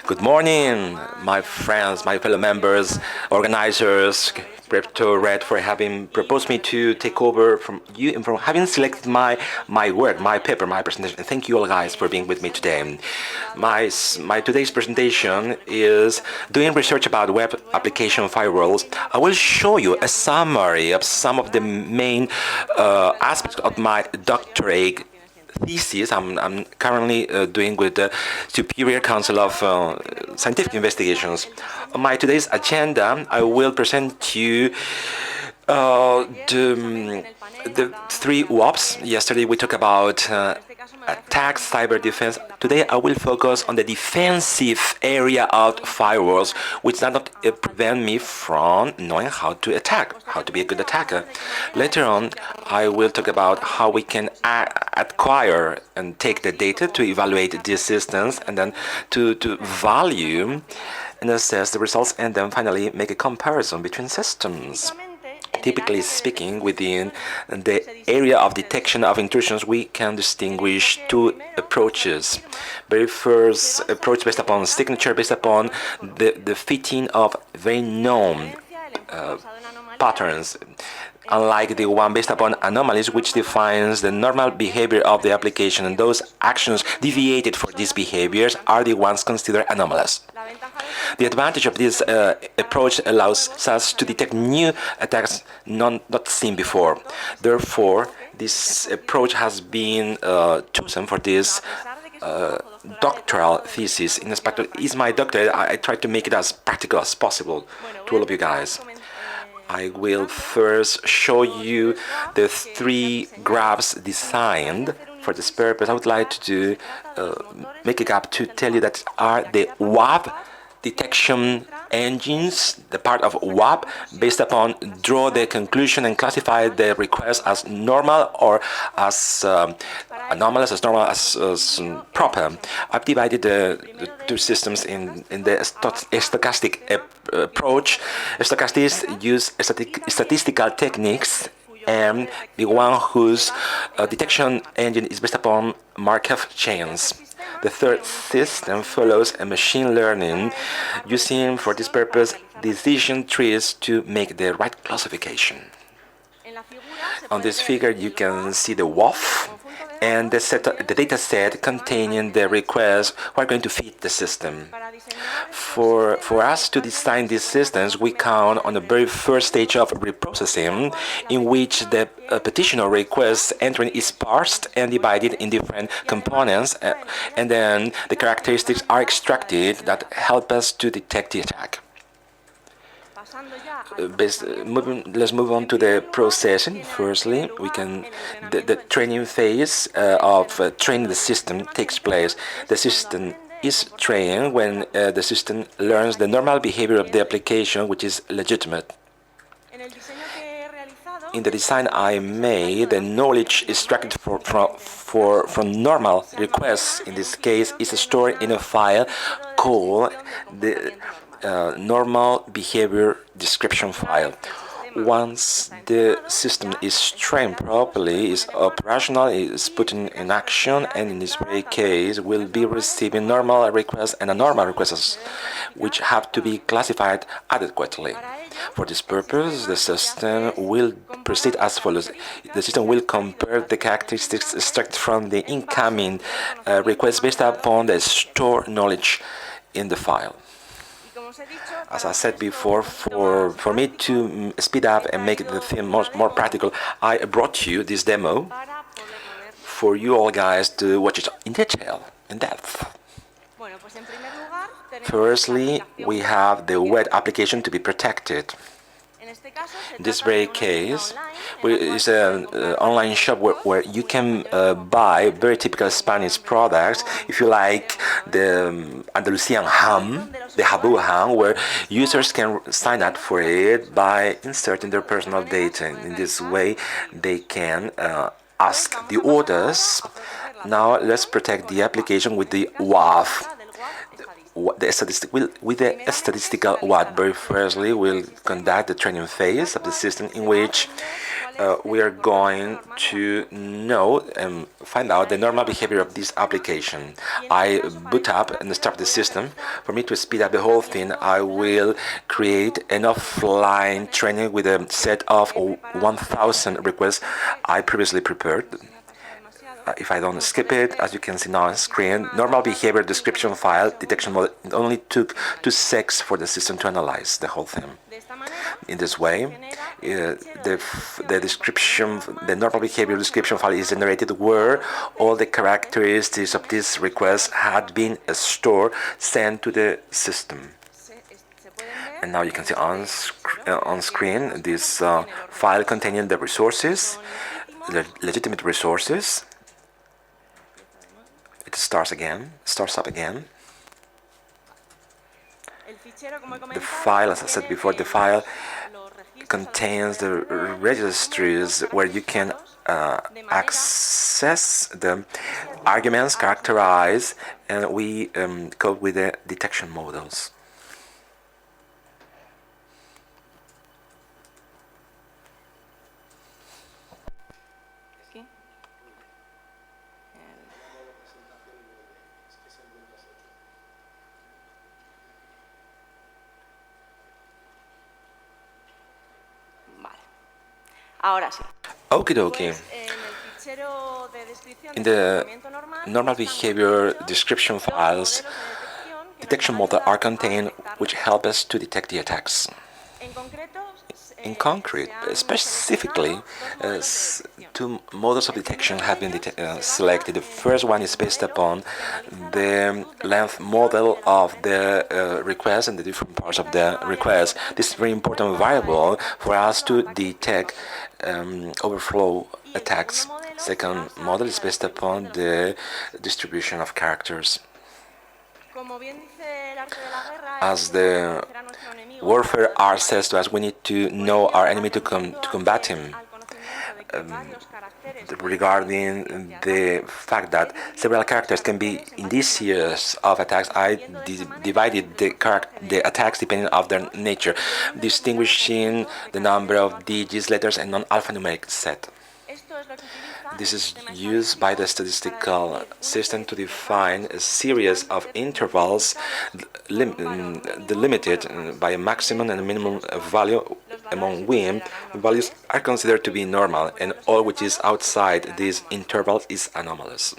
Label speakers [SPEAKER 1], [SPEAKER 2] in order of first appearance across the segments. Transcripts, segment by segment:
[SPEAKER 1] Good morning, my friends, my fellow members, organizers, Crypto Red for having proposed me to take over from you and for having selected my work, my paper, my presentation. Thank you all guys for being with me today. My today's presentation is doing research about web application firewalls. I will show you a summary of some of the main aspects of my doctorate thesis I'm currently doing with the Superior Council of Scientific Investigations. On my today's agenda, I will present to you the three WAPs. Yesterday we talked about attacks, cyber defense. Today I will focus on the defensive area of firewalls, which does not prevent me from knowing how to attack, how to be a good attacker. Later on, I will talk about how we can acquire and take the data to evaluate these systems and then to value and assess the results and then finally make a comparison between systems. Typically speaking, within the area of detection of intrusions, we can distinguish two approaches. Very first approach based upon signature, based upon the fitting of very known patterns, unlike the one based upon anomalies, which defines the normal behavior of the application, and those actions deviated for these behaviors are the ones considered anomalous. The advantage of this approach allows us to detect new attacks not seen before. Therefore, this approach has been chosen for this doctoral thesis. In respect to is my doctorate, I try to make it as practical as possible to all of you guys. I will first show you the three graphs designed for this purpose. I would like to make a gap to tell you that are the WAP detection engines, the part of WAP, based upon draw the conclusion and classify the request as normal or as anomalous, as normal as proper. I've divided the two systems in the stochastic approach. Stochastics use statistical techniques, and the one whose detection engine is based upon Markov chains. The third system follows a machine learning using, for this purpose, decision trees to make the right classification. On this figure, you can see the WAF and the data set containing the requests who are going to feed the system. For us to design these systems, we count on the very first stage of reprocessing, in which the petitioner request entering is parsed and divided in different components, and then the characteristics are extracted that help us to detect the attack. Let's move on to the processing. Firstly, the training phase of training the system takes place. The system is trained when the system learns the normal behavior of the application, which is legitimate. In the design I made, the knowledge extracted from normal requests, in this case, is stored in a file called the normal behavior description file. Once the system is trained properly, is operational, is put in action, and in this very case will be receiving normal requests and abnormal requests, which have to be classified adequately. For this purpose, the system will proceed as follows. The system will compare the characteristics extracted from the incoming request based upon the stored knowledge in the file. As I said before, for me to speed up and make the thing more practical, I brought you this demo for you all guys to watch it in detail, in depth. Firstly, we have the web application to be protected. In this very case, it's an online shop where you can buy very typical Spanish products. If you like the Andalusian ham, the Habu ham, where users can sign up for it by inserting their personal data. In this way, they can ask the orders. Now, let's protect the application with the WAF. With the statistical WAF, very firstly, we'll conduct the training phase of the system, in which we are going to know and find out the normal behavior of this application. I boot up and start the system. For me to speed up the whole thing, I will create an offline training with a set of 1,000 requests I previously prepared. If I don't skip it, as you can see now on screen, normal behavior description file detection model, it only took 2 seconds for the system to analyze the whole thing. In this way, the description, the normal behavior description file is generated where all the characteristics of this request had been stored, sent to the system. And now you can see on screen this file containing the resources, the legitimate resources. It starts up again. The file, as I said before, the file contains the registries where you can access the arguments, characterize, and we code with the detection models. Okie dokie. In the normal behavior description files, detection models are contained which help us to detect the attacks. In concrete, specifically, two models of detection have been selected. The first one is based upon the length model of the request and the different parts of the request. This is a very important variable for us to detect overflow attacks. Second model is based upon the distribution of characters. As the warfare art says to us, we need to know our enemy to combat him. Regarding the fact that several characters can be indices of attacks, I divided the attacks depending on their nature, distinguishing the number of digits, letters, and non-alphanumeric set. This is used by the statistical system to define a series of intervals delimited by a maximum and a minimum value, among which values are considered to be normal, and all which is outside these intervals is anomalous.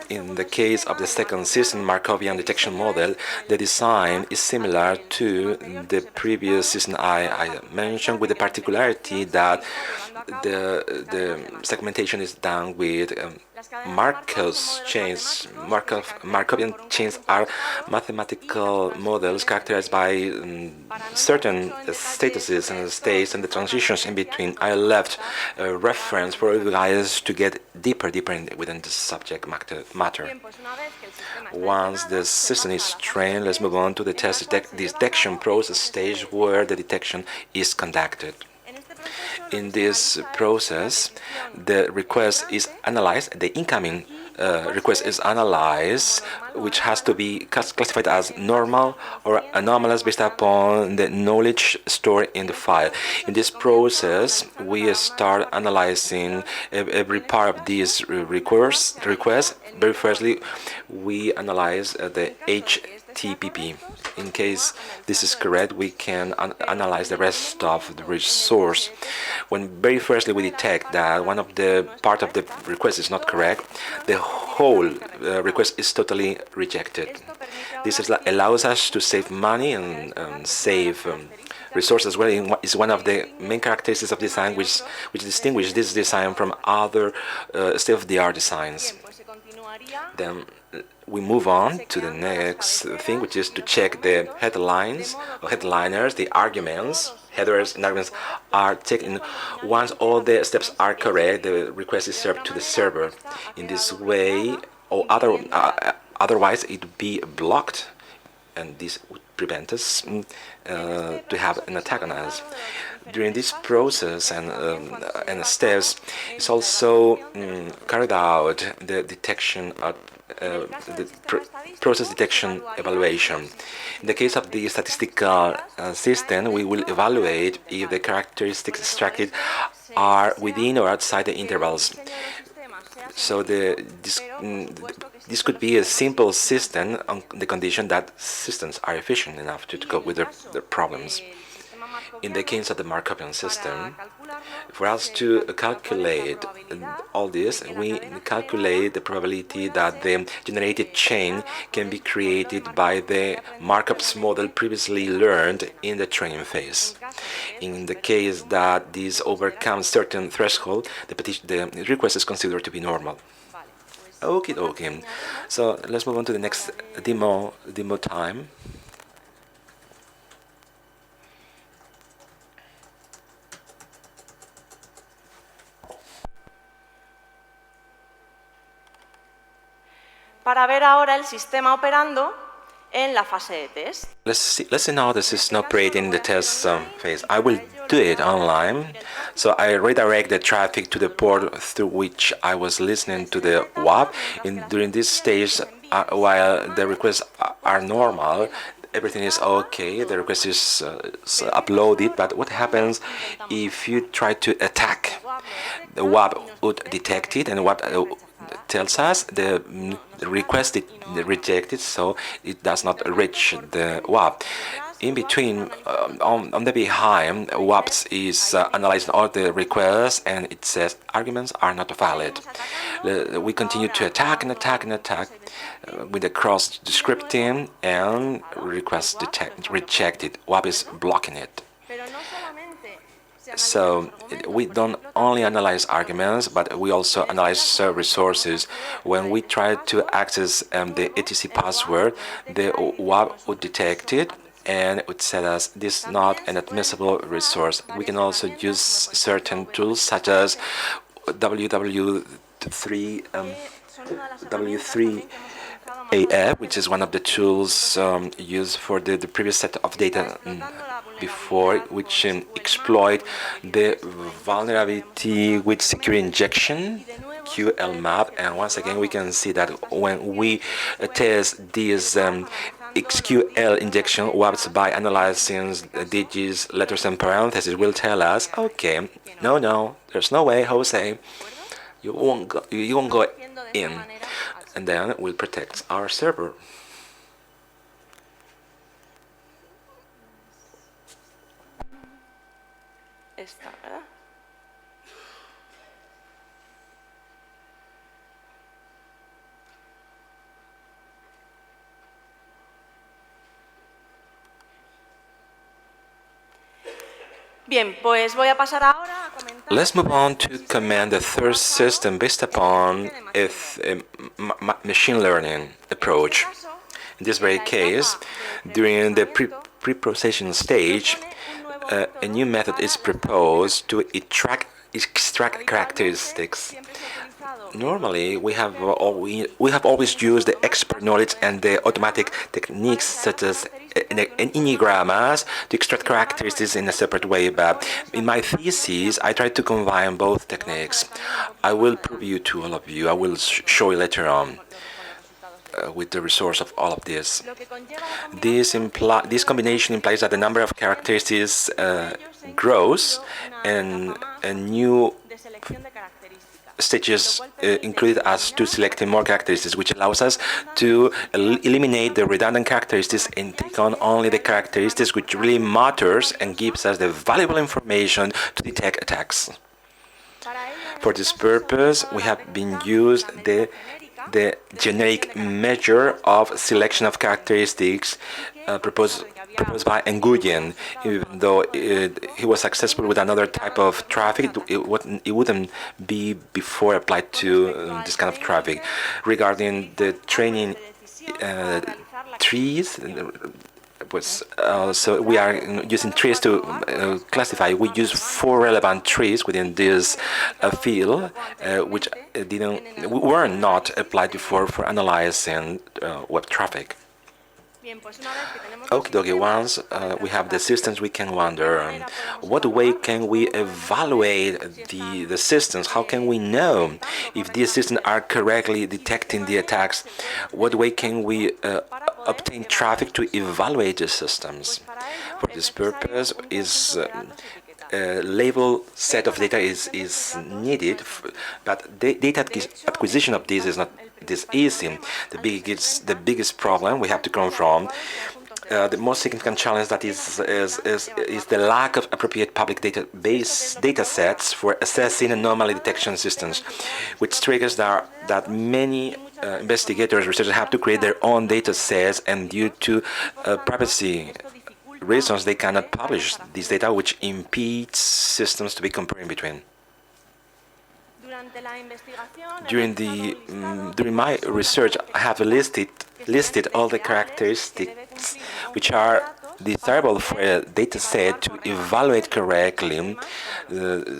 [SPEAKER 1] In the case of the second system Markovian detection model, the design is similar to the previous system I mentioned, with the particularity that the segmentation is done with Markov's chains. Markovian chains are mathematical models characterized by certain statuses and states and the transitions in between. I left a reference for you guys to get deeper within the subject matter. Once the system is trained, let's move on to the test detection process stage where the detection is conducted. In this process, the request is analyzed, the incoming request is analyzed, which has to be classified as normal or anomalous based upon the knowledge stored in the file. In this process, we start analyzing every part of this request. Very firstly, we analyze the HTTP. In case this is correct, we can analyze the rest of the resource. When very firstly we detect that one of the part of the request is not correct, the whole request is totally rejected. This allows us to save money and save resources as well. Is one of the main characteristics of design which distinguish this design from other state-of-the-art designs. Then we move on to the next thing, which is to check the headlines or headliners, the arguments. Headers and arguments are taken. Once all the steps are correct, the request is served to the server. In this way, or otherwise it would be blocked, and this would prevent us to have an attack on us. During this process and steps, it's also carried out the detection of process detection evaluation. In the case of the statistical system, we will evaluate if the characteristics extracted are within or outside the intervals. So this could be a simple system on the condition that systems are efficient enough to cope with the problems. In the case of the Markovian system, for us to calculate all this, we calculate the probability that the generated chain can be created by the Markov's model previously learned in the training phase. In the case that this overcomes certain threshold, the request is considered to be normal. Okay. So let's move on to the next demo time.
[SPEAKER 2] Para ver ahora el sistema operando en la fase de test.
[SPEAKER 1] Let's see now the system operating in the test phase. I will do it online. So I redirect the traffic to the port through which I was listening to the WAP. During this stage, while the requests are normal, everything is okay, the request is uploaded, but what happens if you try to attack? The WAP would detect it, and what tells us the request is rejected, so it does not reach the WAP. In between, on the behind, WAPs is analyzing all the requests, and it says arguments are not valid. We continue to attack with the cross-scripting, and request rejected. WAP is blocking it. So we don't only analyze arguments, but we also analyze resources. When we try to access the etc password, the WAP would detect it, and it would say us this is not an admissible resource. We can also use certain tools such as W3AF, which is one of the tools used for the previous set of data before, which exploit the vulnerability with secure injection, QLMAP. And once again, we can see that when we test this XQL injection WAPs by analyzing digits, letters, and parentheses, will tell us, okay, no, there's no way, Jose, you won't go in, and then we'll protect our server.
[SPEAKER 2] Esta, ¿verdad? Bien, pues voy a pasar ahora a comentar.
[SPEAKER 1] Let's move on to comment the third system based upon a machine learning approach. In this very case, during the pre-processing stage, a new method is proposed to extract characteristics. Normally, we have always used the expert knowledge and the automatic techniques such as enigrammas to extract characteristics in a separate way. But in my thesis, I tried to combine both techniques. I will prove you to all of you. I will show you later on. With the resource of all of this. This combination implies that the number of characteristics grows, and new stages included us to selecting more characteristics, which allows us to eliminate the redundant characteristics and take on only the characteristics which really matters and gives us the valuable information to detect attacks. For this purpose, we have been used the generic measure of selection of characteristics proposed by Nguyen. Even though he was successful with another type of traffic, it wouldn't be before applied to this kind of traffic. Regarding the training trees, so we are using trees to classify. We use 4 relevant trees within this field, which were not applied before for analyzing web traffic. Okie dokie, once we have the systems, we can wonder what way can we evaluate the systems? How can we know if these systems are correctly detecting the attacks? What way can we obtain traffic to evaluate the systems? For this purpose, a label set of data is needed, but data acquisition of this is not this easy. The biggest problem we have to confront, the most significant challenge that is the lack of appropriate public data sets for assessing anomaly detection systems, which triggers that many investigators, researchers have to create their own data sets, and due to privacy reasons, they cannot publish this data, which impedes systems to be comparing between. During my research, I have listed all the characteristics which are desirable for a data set to evaluate correctly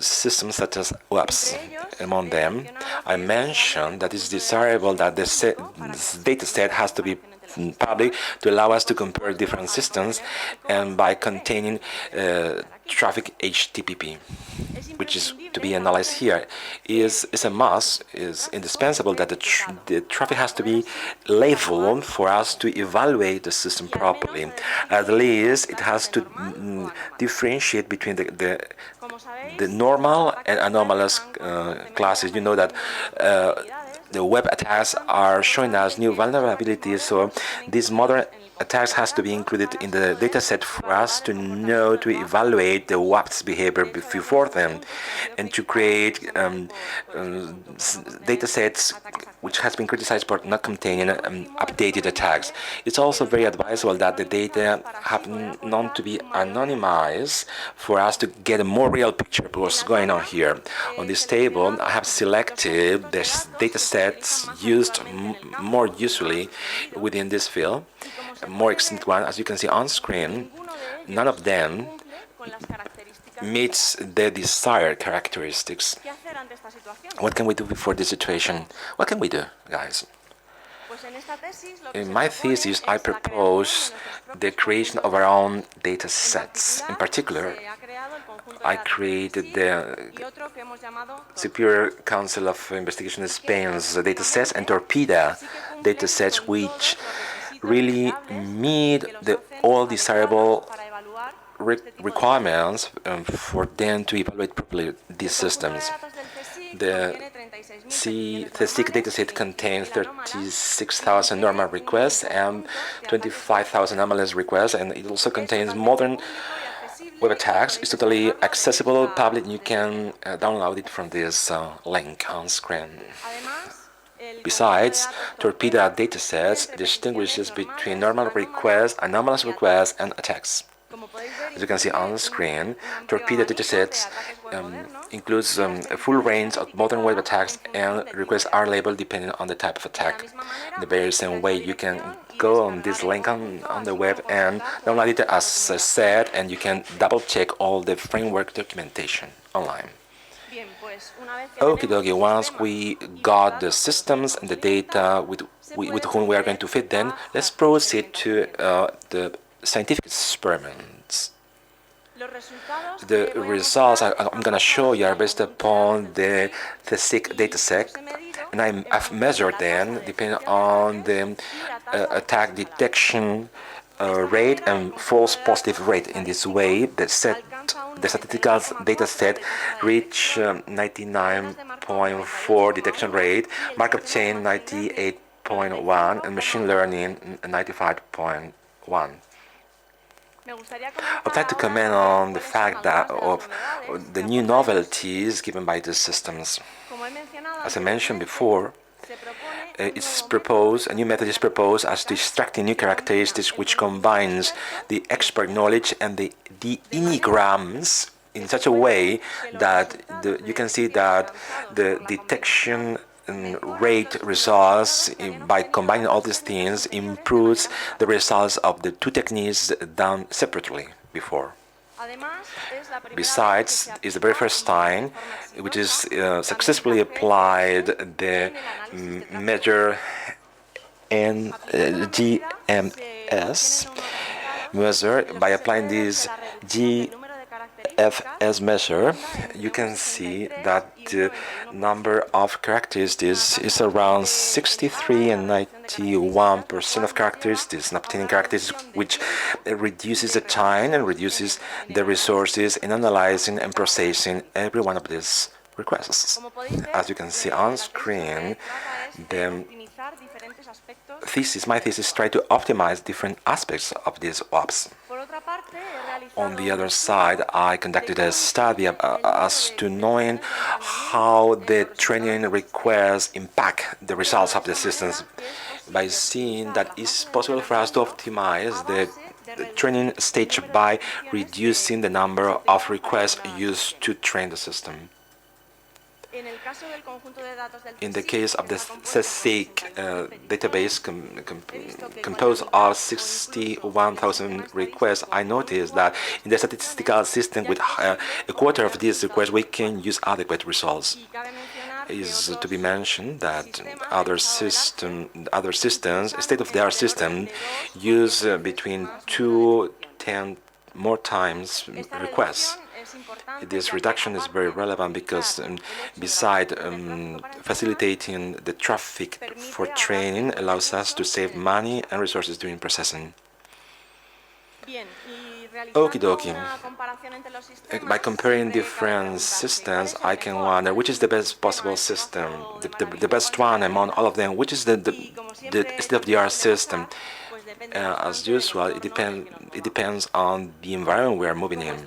[SPEAKER 1] systems such as WAPs. Among them, I mentioned that it's desirable that this data set has to be public to allow us to compare different systems, and by containing traffic HTTP, which is to be analyzed here, is a must, is indispensable that the traffic has to be labeled for us to evaluate the system properly. At least it has to differentiate between the normal and anomalous classes. You know that the web attacks are showing us new vulnerabilities, so these modern attacks has to be included in the dataset for us to know, to evaluate the WAP's behavior before them, and to create datasets which has been criticized for not containing updated attacks. It's also very advisable that the data happen not to be anonymized for us to get a more real picture of what's going on here. On this table, I have selected the datasets used more usually within this field, a more extinct one. As you can see on screen, none of them meets the desired characteristics. What can we do for this situation? What can we do, guys? In my thesis, I propose the creation of our own data sets. In particular, I created the Superior Council of Investigation in Spain's data sets and Torpida data sets, which really meet all desirable requirements for them to evaluate properly these systems. The CSIC dataset contains 36,000 normal requests and 25,000 anomalous requests, and it also contains modern web attacks. It's totally accessible, public, and you can download it from this link on screen. Besides, Torpida datasets distinguishes between normal requests, anomalous requests, and attacks. As you can see on the screen, Torpida datasets includes a full range of modern web attacks, and requests are labeled depending on the type of attack. In the very same way, you can go on this link on the web and download it as a set, and you can double-check all the framework documentation online. Okie dokie, once we got the systems and the data with whom we are going to fit them, let's proceed to the scientific experiments. The results I'm going to show you are based upon the SIG dataset, and I've measured them depending on the attack detection rate and false positive rate. In this way, the statistical data set reached 99.4 detection rate, markup chain 98.1, and machine learning 95.1. I'd like to comment on the fact that of the new novelties given by the systems. As I mentioned before, a new method is proposed as to extracting new characteristics which combines the expert knowledge and the enneagrams in such a way that you can see that the detection rate results by combining all these things improves the results of the two techniques done separately before. Besides, it's the very first time which is successfully applied the measure GFS measure. By applying this GFS measure, you can see that the number of characteristics is around 63 and 91% of characteristics, and obtaining characteristics which reduces the time and reduces the resources in analyzing and processing every one of these requests. As you can see on screen, my thesis tried to optimize different aspects of these ops. On the other side, I conducted a study as to knowing how the training requests impact the results of the systems by seeing that it's possible for us to optimize the training stage by reducing the number of requests used to train the system. In the case of the CSIC database composed of 61,000 requests, I noticed that in the statistical system with a quarter of these requests, we can use adequate results. It is to be mentioned that other systems, state-of-the-art systems, use between 2 to 10 more times requests. This reduction is very relevant because besides facilitating the traffic for training, allows us to save money and resources during processing. Okie dokie. By comparing different systems, I can wonder which is the best possible system, the best one among all of them, which is the state-of-the-art system. As usual, it depends on the environment we are moving in.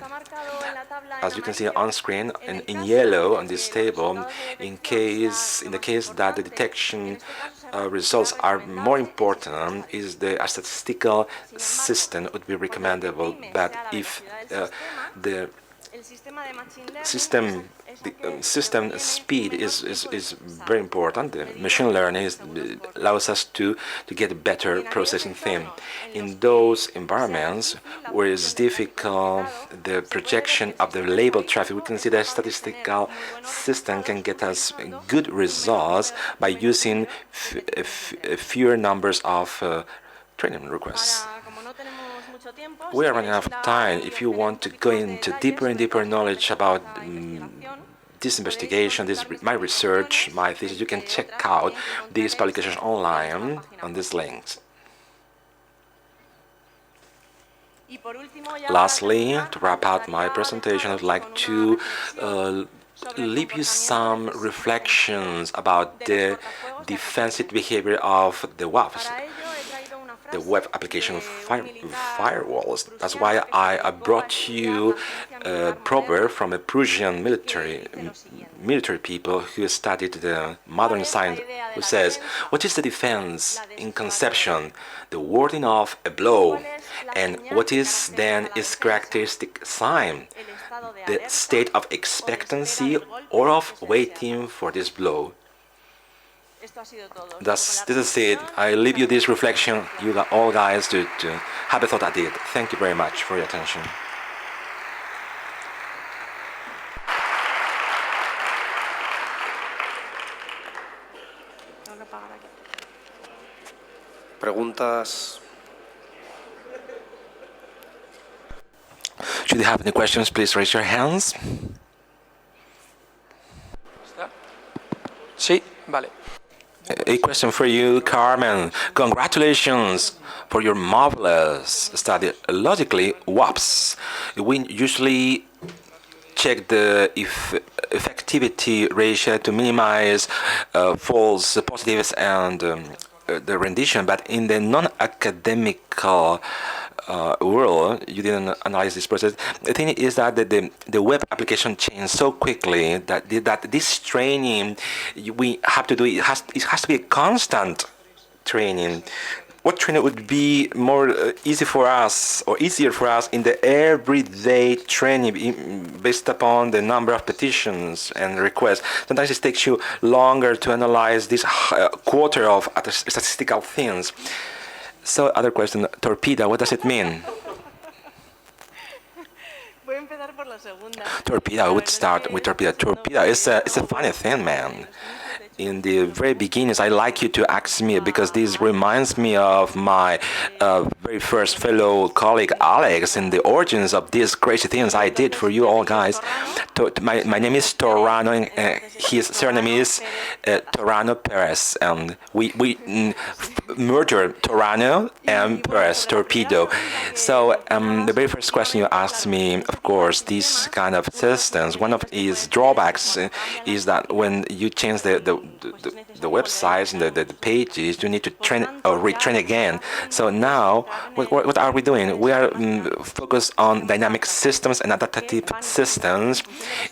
[SPEAKER 1] As you can see on screen, in yellow on this table, in the case that the detection results are more important, is the statistical system would be recommendable. But if the system speed is very important, the machine learning allows us to get a better processing thing. In those environments where it's difficult, the projection of the labeled traffic, we can see that statistical system can get us good results by using fewer numbers of training requests. We are running out of time. If you want to go into deeper and deeper knowledge about this investigation, my research, my thesis, you can check out these publications online on these links. Lastly, to wrap up my presentation, I'd like to leave you some reflections about the defensive behavior of the WAFs, the web application firewalls. That's why I brought you a proverb from a Prussian military people who studied the modern science, who says, "What is the defense in conception? The warding off a blow. And what is then its characteristic sign? The state of expectancy or of waiting for this blow." This is it. I leave you this reflection, you all guys, to have a thought at it. Thank you very much for your attention.
[SPEAKER 3] Preguntas.
[SPEAKER 1] Should you have any questions, please raise your hands.
[SPEAKER 4] Sí, vale.
[SPEAKER 1] A question for you, Carmen. Congratulations for your marvelous study. Logically, WAPs. We usually check the effectivity ratio to minimize false positives and the rendition, but in the non-academical world, you didn't analyze this process. The thing is that the web application changed so quickly that this training we have to do, it has to be a constant training. What training would be easier for us in the everyday training based upon the number of petitions and requests? Sometimes it takes you longer to analyze this quarter of statistical things. So, other question, torpedo, what does it mean? Torpedo, I would start with torpedo. Torpedo is a funny thing, man. in the very beginnings, I like you to ask me because this reminds me of my very first fellow colleague Alex and the origins of these crazy things I did for you all guys. My name is Torrano, and his surname is Torrano Perez, and we murdered Torrano and Perez, Torpedo. So the very first question you asked me, of course, these kind of systems, one of its drawbacks is that when you change the websites and the pages, you need to train or retrain again. So now, what are we doing? We are focused on dynamic systems and adaptive systems.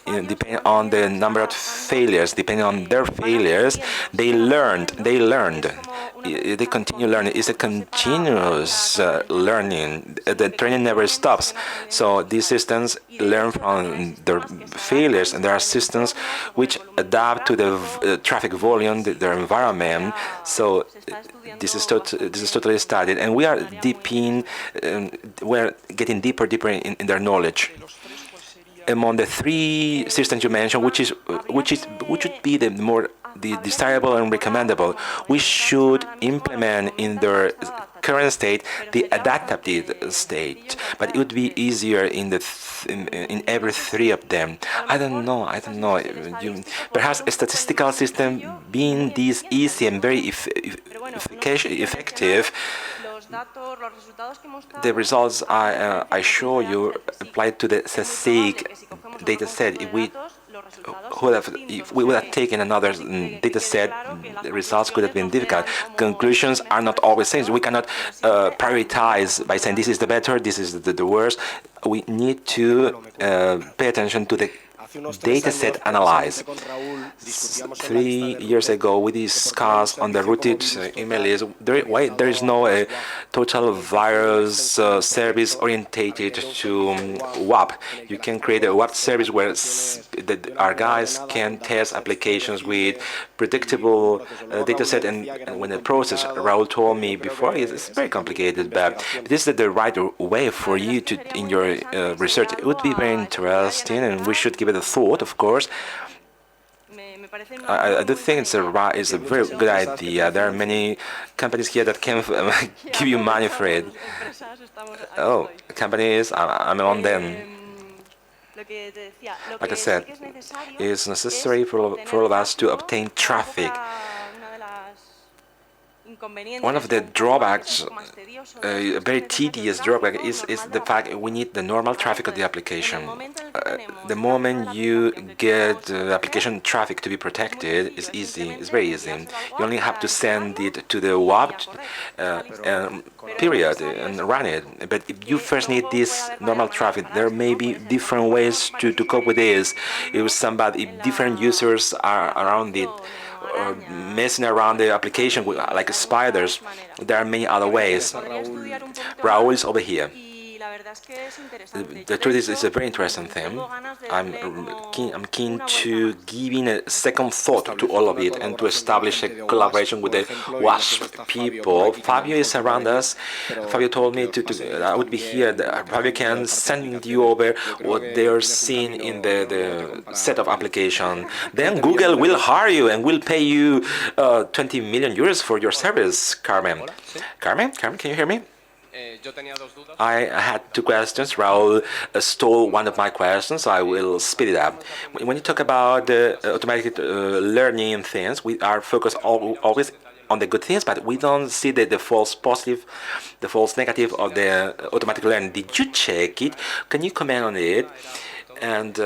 [SPEAKER 1] Depending on the number of failures, depending on their failures, they learned. They continue learning. It's a continuous learning. The training never stops. So these systems learn from their failures, and there are systems which adapt to the traffic volume, their environment. So this is totally studied, and we are we're getting deeper in their knowledge. Among the three systems you mentioned, which would be the desirable and recommendable, we should implement in their current state the adaptive state, but it would be easier in every three of them. I don't know. Perhaps a statistical system being this easy and very effective, the results I show you applied to the SESIC data set. If we would have taken another data set, the results could have been difficult. Conclusions are not always same. We cannot prioritize by saying this is the better, this is the worst. We need to pay attention to the data set analyze. 3 years ago, we discussed on the rooted email list why there is no total virus service orientated to WAP. You can create a WAP service where our guys can test applications with predictable data set, and when the process, Raul told me before, it's very complicated, but this is the right way for you to in your research. It would be very interesting, and we should give it a thought, of course. I do think it's a very good idea. There are many companies here that can give you money for it. Oh, companies, I'm on them. Like I said, it's necessary for all of us to obtain traffic. One of the drawbacks, a very tedious drawback, is the fact we need the normal traffic of the application. The moment you get the application traffic to be protected, it's easy. It's very easy. You only have to send it to the WAP period and run it. But if you first need this normal traffic, there may be different ways to cope with this. If different users are around it, or messing around the application like spiders, there are many other ways. Raul is over here. The truth is, it's a very interesting thing. I'm keen to giving a second thought to all of it and to establish a collaboration with the WASP people. Fabio is around us. Fabio told me I would be here. Fabio can send you over what they're seeing in the set of application. Then Google will hire you and will pay you 20 million euros for your service, Carmen. Carmen, can you hear me? I had two questions. Raul stole one of my questions, so I will speed it up. When you talk about automatic learning things, we are focused always on the good things, but we don't see the false positive, the false negative of the automatic learning. Did you check it? Can you comment on it? And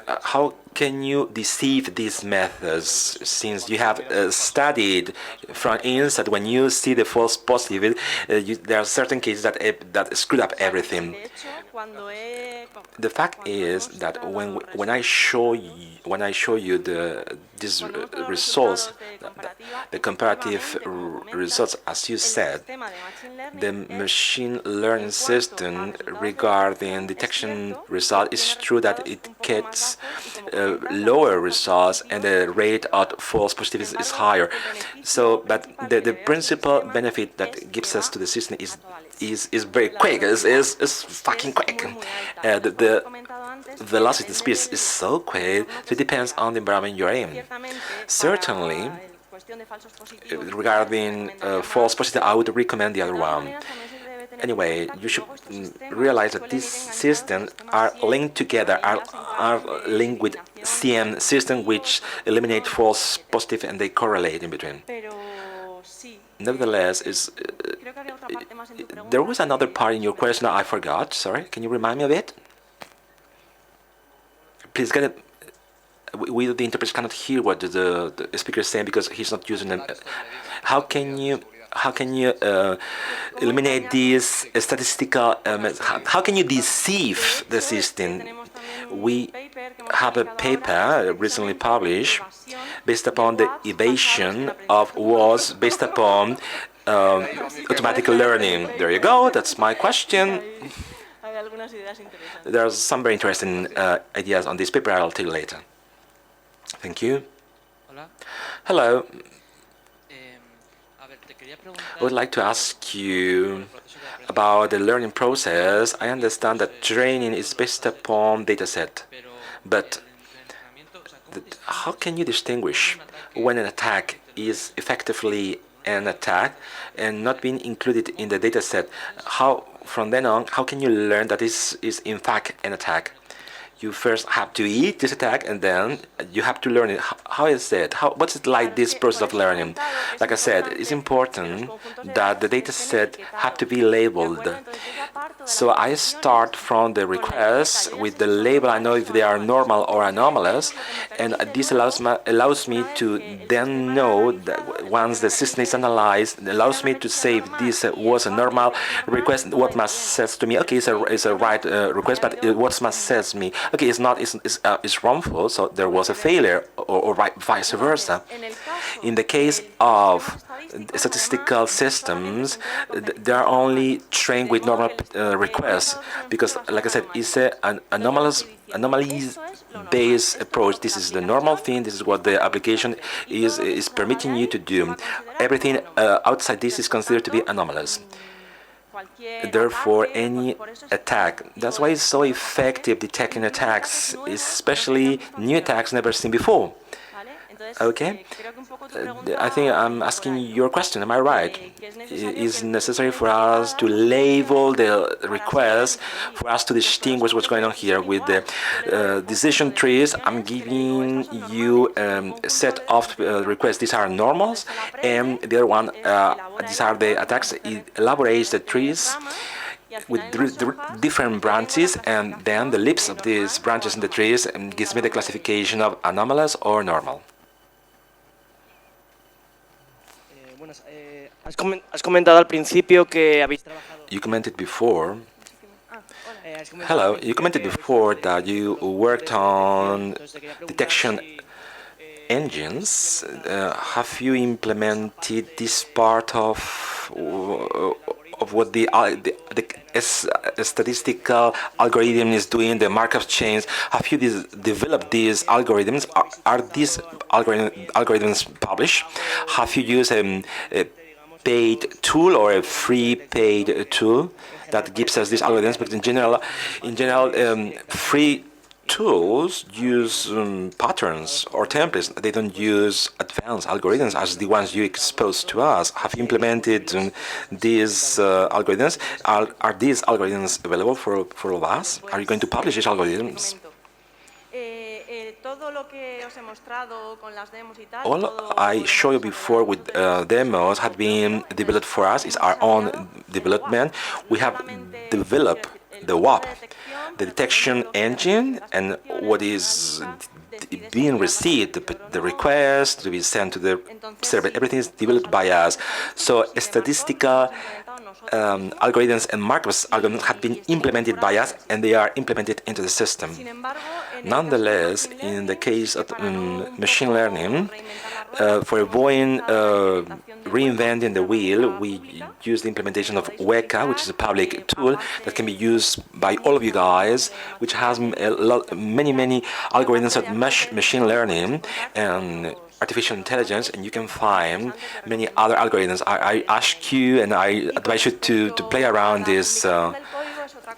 [SPEAKER 1] how can you deceive these methods, since you have studied from inside? When you see the false positive, there are certain cases that screw up everything. The fact is that when I show you these results, the comparative results, as you said, the machine learning system regarding detection result, is true that it gets lower results and the rate of false positives is higher. So, but the principal benefit that gives us to the system is very quick. Is fucking quick. velocity, the speed is so quick, so it depends on the environment you're in. Certainly, regarding false positive, I would recommend the other one. Anyway, you should realize that these systems are linked together, are linked with CM system, which eliminate false positive and they correlate in between. Nevertheless, there was another part in your question I forgot. Sorry, can you remind me of it? Please get it. The interpreters cannot hear what the speaker is saying because he's not using them. How can you eliminate these statistical? How can you deceive the system? We have a paper recently published based upon the evasion of walls based upon automatic learning. There you go. That's my question. There are some very interesting ideas on this paper. I'll tell you later. Thank you. Hello. I would like to ask you about the learning process. I understand that training is based upon dataset, but how can you distinguish when an attack is effectively an attack and not being included in the dataset? How, from then on, how can you learn that this is in fact an attack? You first have to eat this attack, and then you have to learn it. How is it? What's it like, this process of learning? Like I said, it's important that the data set have to be labeled. So I start from the requests with the label. I know if they are normal or anomalous, and this allows me to then know that once the system is analyzed, it allows me to say if this was a normal request. What must says to me, okay, it's a right request, but what must says me, okay, it's wrongful, so there was a failure, or vice versa. In the case of statistical systems, they are only trained with normal requests, because, like I said, it's an anomalies-based approach. This is the normal thing. This is what the application is permitting you to do. Everything outside this is considered to be anomalous. Therefore, any attack, that's why it's so effective detecting attacks, especially new attacks never seen before. Okay? I think I'm asking your question, am I right? It's necessary for us to label the request, for us to distinguish what's going on here. With the decision trees, I'm giving you a set of requests. These are normals, and the other one, these are the attacks. It elaborates the trees with different branches, and then the lips of these branches in the trees gives me the classification of anomalous or normal.
[SPEAKER 4] Has comentado al principio que habéis trabajado.
[SPEAKER 1] You commented before. Hello. You commented before that you worked on detection engines. Have you implemented this part of what the statistical algorithm is doing, the Markov chains? Have you developed these algorithms? Are these algorithms published? Have you used a paid tool or a free paid tool that gives us these algorithms? But in general, free tools use patterns or templates. They don't use advanced algorithms as the ones you exposed to us. Have you implemented these algorithms? Are these algorithms available for all of us? Are you going to publish these algorithms? All I showed you before with demos had been developed for us. It's our own development. We have developed the WAP, the detection engine, and what is being received, the request to be sent to the server, everything is developed by us. So statistical algorithms and Markov algorithms have been implemented by us, and they are implemented into the system. Nonetheless, in the case of machine learning, for avoiding reinventing the wheel, we use the implementation of Weka, which is a public tool that can be used by all of you guys, which has many algorithms of machine learning and artificial intelligence, and you can find many other algorithms. I ask you and I advise you to play around this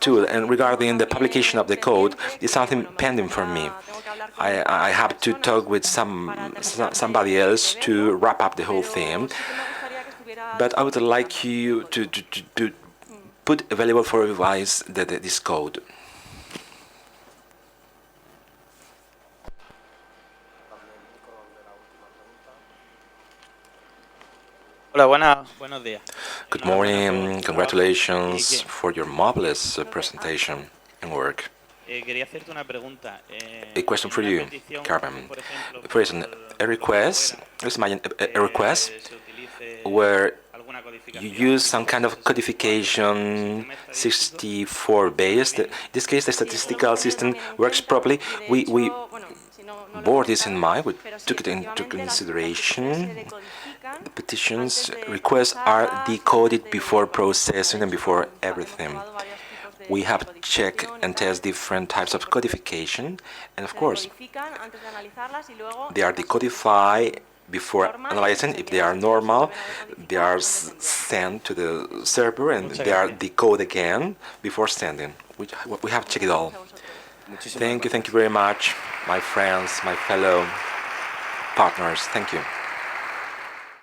[SPEAKER 1] tool. And regarding the publication of the code, it's something pending for me. I have to talk with somebody else to wrap up the whole thing. But I would like you to put available for revise this code.
[SPEAKER 5] Hola, buenos días.
[SPEAKER 1] Good morning. Congratulations for your marvelous presentation and work.
[SPEAKER 5] Quería hacerte una pregunta.
[SPEAKER 1] A question for you, Carmen. For instance, a request, let's imagine a request where you use some kind of codification 64 based. In this case, the statistical system works properly. We bore this in mind, we took it into consideration. The petitions requests are decoded before processing and before everything. We have to check and test different types of codification, and of course, they are decodified before analyzing. If they are normal, they are sent to the server and they are decoded again before sending. We have checked it all. Thank you very much, my friends, my fellow partners. Thank you.